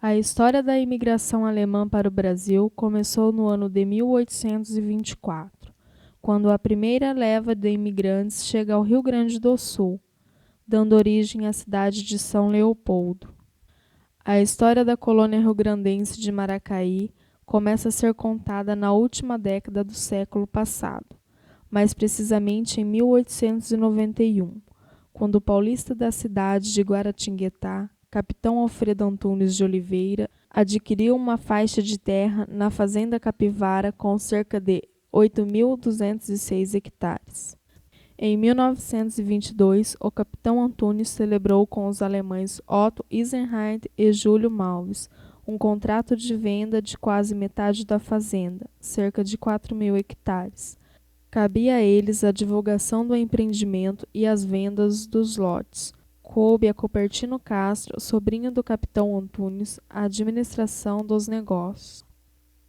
A história da imigração alemã para o Brasil começou no ano de 1824, quando a primeira leva de imigrantes chega ao Rio Grande do Sul, dando origem à cidade de São Leopoldo. A história da colônia rio-grandense de Maracaí começa a ser contada na última década do século passado, mais precisamente em 1891, quando o paulista da cidade de Guaratinguetá, capitão Alfredo Antunes de Oliveira, adquiriu uma faixa de terra na fazenda Capivara com cerca de 8.206 hectares. Em 1922, o capitão Antunes celebrou com os alemães Otto Eisenhardt e Júlio Malves um contrato de venda de quase metade da fazenda, cerca de 4.000 hectares. Cabia a eles a divulgação do empreendimento e as vendas dos lotes. Coube a Cupertino Castro, sobrinho do capitão Antunes, a administração dos negócios.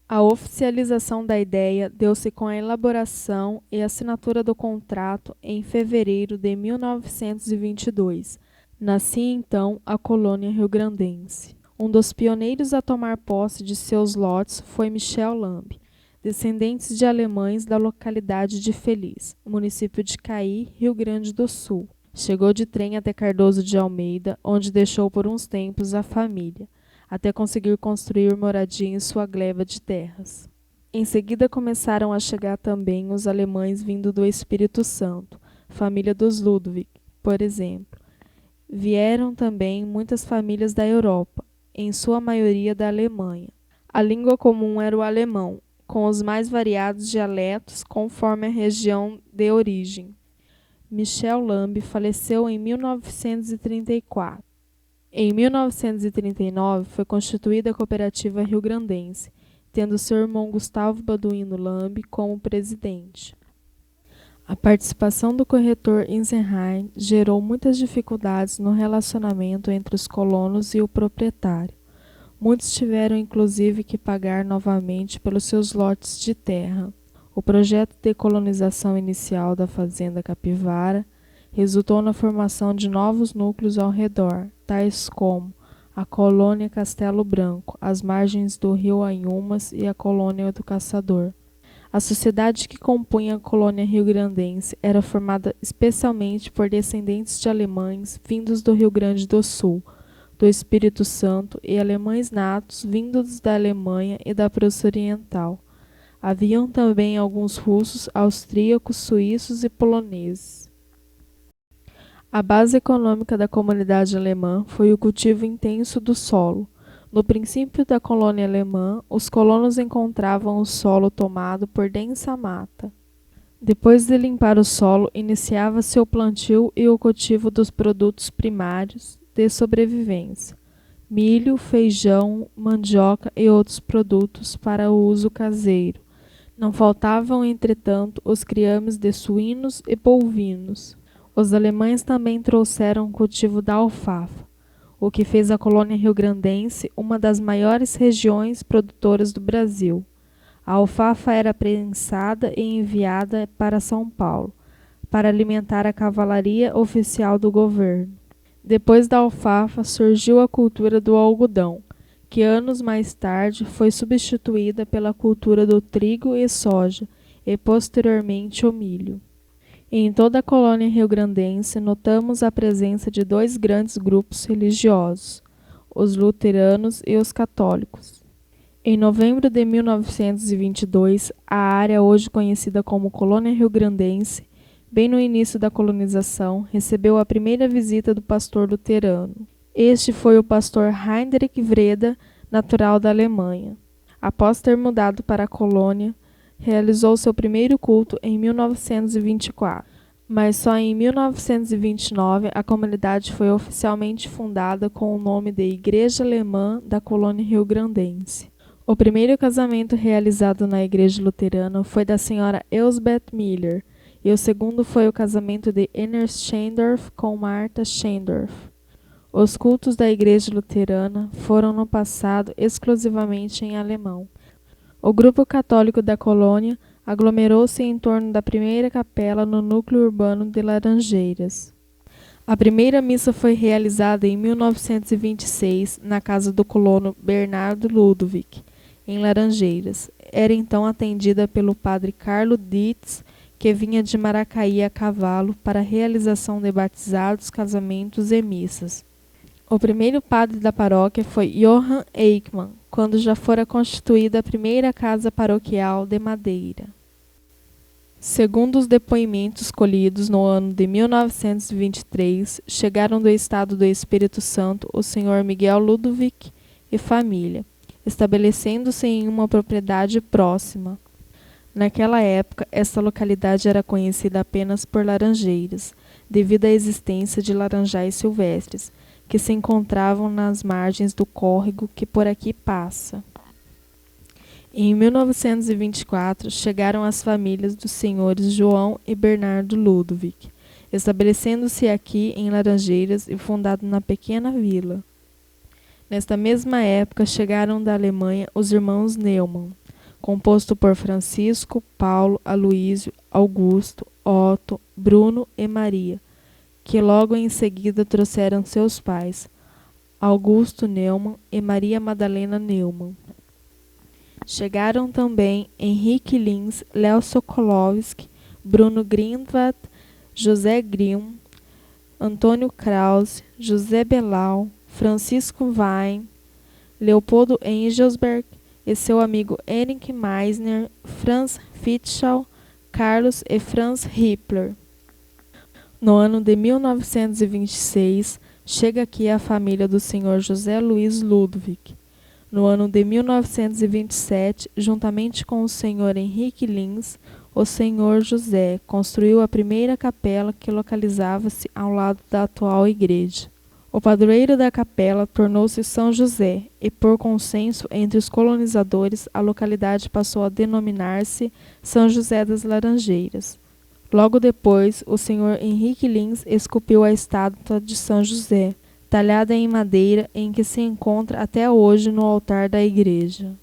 A oficialização da ideia deu-se com a elaboração e assinatura do contrato em fevereiro de 1922. Nascia então a colônia rio-grandense. Um dos pioneiros a tomar posse de seus lotes foi Michel Lamb, descendentes de alemães da localidade de Feliz, município de Caí, Rio Grande do Sul. Chegou de trem até Cardoso de Almeida, onde deixou por uns tempos a família, até conseguir construir moradia em sua gleba de terras. Em seguida começaram a chegar também os alemães vindo do Espírito Santo, família dos Ludwig, por exemplo. Vieram também muitas famílias da Europa, em sua maioria da Alemanha. A língua comum era o alemão, com os mais variados dialetos conforme a região de origem. Michel Lamb faleceu em 1934. Em 1939 foi constituída a Cooperativa Rio-Grandense, tendo seu irmão Gustavo Baduino Lamb como presidente. A participação do corretor Eisenhardt gerou muitas dificuldades no relacionamento entre os colonos e o proprietário. Muitos tiveram inclusive que pagar novamente pelos seus lotes de terra. O projeto de colonização inicial da fazenda Capivara resultou na formação de novos núcleos ao redor, tais como a colônia Castelo Branco, às margens do rio Anhumas e a colônia do Caçador. A sociedade que compunha a colônia rio-grandense era formada especialmente por descendentes de alemães vindos do Rio Grande do Sul, do Espírito Santo e alemães natos vindos da Alemanha e da Prússia Oriental. Haviam também alguns russos, austríacos, suíços e poloneses. A base econômica da comunidade alemã foi o cultivo intenso do solo. No princípio da colônia alemã, os colonos encontravam o solo tomado por densa mata. Depois de limpar o solo, iniciava-se o plantio e o cultivo dos produtos primários de sobrevivência: milho, feijão, mandioca e outros produtos para o uso caseiro. Não faltavam, entretanto, os criames de suínos e bovinos. Os alemães também trouxeram o cultivo da alfafa, o que fez a colônia rio-grandense uma das maiores regiões produtoras do Brasil. A alfafa era prensada e enviada para São Paulo, para alimentar a cavalaria oficial do governo. Depois da alfafa surgiu a cultura do algodão, que anos mais tarde foi substituída pela cultura do trigo e soja, e posteriormente o milho. Em toda a colônia rio-grandense notamos a presença de dois grandes grupos religiosos, os luteranos e os católicos. Em novembro de 1922, a área hoje conhecida como Colônia Rio-Grandense, bem no início da colonização, recebeu a primeira visita do pastor luterano. Este foi o pastor Heinrich Wrede, natural da Alemanha. Após ter mudado para a colônia, realizou seu primeiro culto em 1924, mas só em 1929 a comunidade foi oficialmente fundada com o nome de Igreja Alemã da Colônia Rio-Grandense. O primeiro casamento realizado na igreja luterana foi da senhora Elsbeth Miller, e o segundo foi o casamento de Ernst Schendorf com Martha Schendorf. Os cultos da igreja luterana foram no passado exclusivamente em alemão. O grupo católico da colônia aglomerou-se em torno da primeira capela no núcleo urbano de Laranjeiras. A primeira missa foi realizada em 1926 na casa do colono Bernardo Ludwig, em Laranjeiras. Era então atendida pelo padre Carlo Dietz, que vinha de Maracaí a cavalo para a realização de batizados, casamentos e missas. O primeiro padre da paróquia foi Johann Eichmann, quando já fora constituída a primeira casa paroquial de Madeira. Segundo os depoimentos colhidos no ano de 1923, chegaram do estado do Espírito Santo o senhor Miguel Ludwig e família, estabelecendo-se em uma propriedade próxima. Naquela época, esta localidade era conhecida apenas por Laranjeiras, devido à existência de laranjais silvestres, que se encontravam nas margens do córrego que por aqui passa. Em 1924, chegaram as famílias dos senhores João e Bernardo Ludwig, estabelecendo-se aqui em Laranjeiras e fundado na pequena vila. Nesta mesma época, chegaram da Alemanha os irmãos Neumann, composto por Francisco, Paulo, Aloísio, Augusto, Otto, Bruno e Maria, que logo em seguida trouxeram seus pais, Augusto Neumann e Maria Madalena Neumann. Chegaram também Henrique Lins, Léo Sokolovski, Bruno Grindwald, José Grimm, Antônio Krause, José Belau, Francisco Wein, Leopoldo Engelsberg e seu amigo Henrik Meisner, Franz Fitschau, Carlos e Franz Hippler. No ano de 1926, chega aqui a família do senhor José Luiz Ludwig. No ano de 1927, juntamente com o senhor Henrique Lins, o senhor José construiu a primeira capela que localizava-se ao lado da atual igreja. O padroeiro da capela tornou-se São José e, por consenso entre os colonizadores, a localidade passou a denominar-se São José das Laranjeiras. Logo depois, o senhor Henrique Lins esculpiu a estátua de São José, talhada em madeira, em que se encontra até hoje no altar da igreja.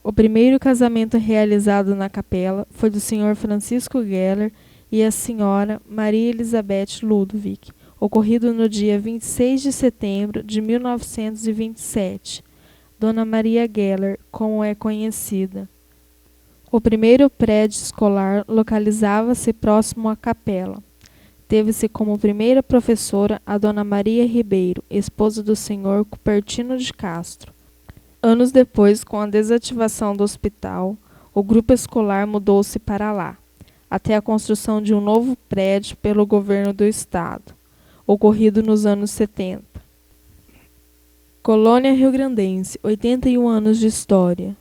O primeiro casamento realizado na capela foi do senhor Francisco Geller e a senhora Maria Elizabeth Ludwig, ocorrido no dia 26 de setembro de 1927. Dona Maria Geller, como é conhecida. O primeiro prédio escolar localizava-se próximo à capela. Teve-se como primeira professora a Dona Maria Ribeiro, esposa do senhor Cupertino de Castro. Anos depois, com a desativação do hospital, o grupo escolar mudou-se para lá, até a construção de um novo prédio pelo governo do estado, ocorrido nos anos 70. Colônia Riograndense, 81 anos de história.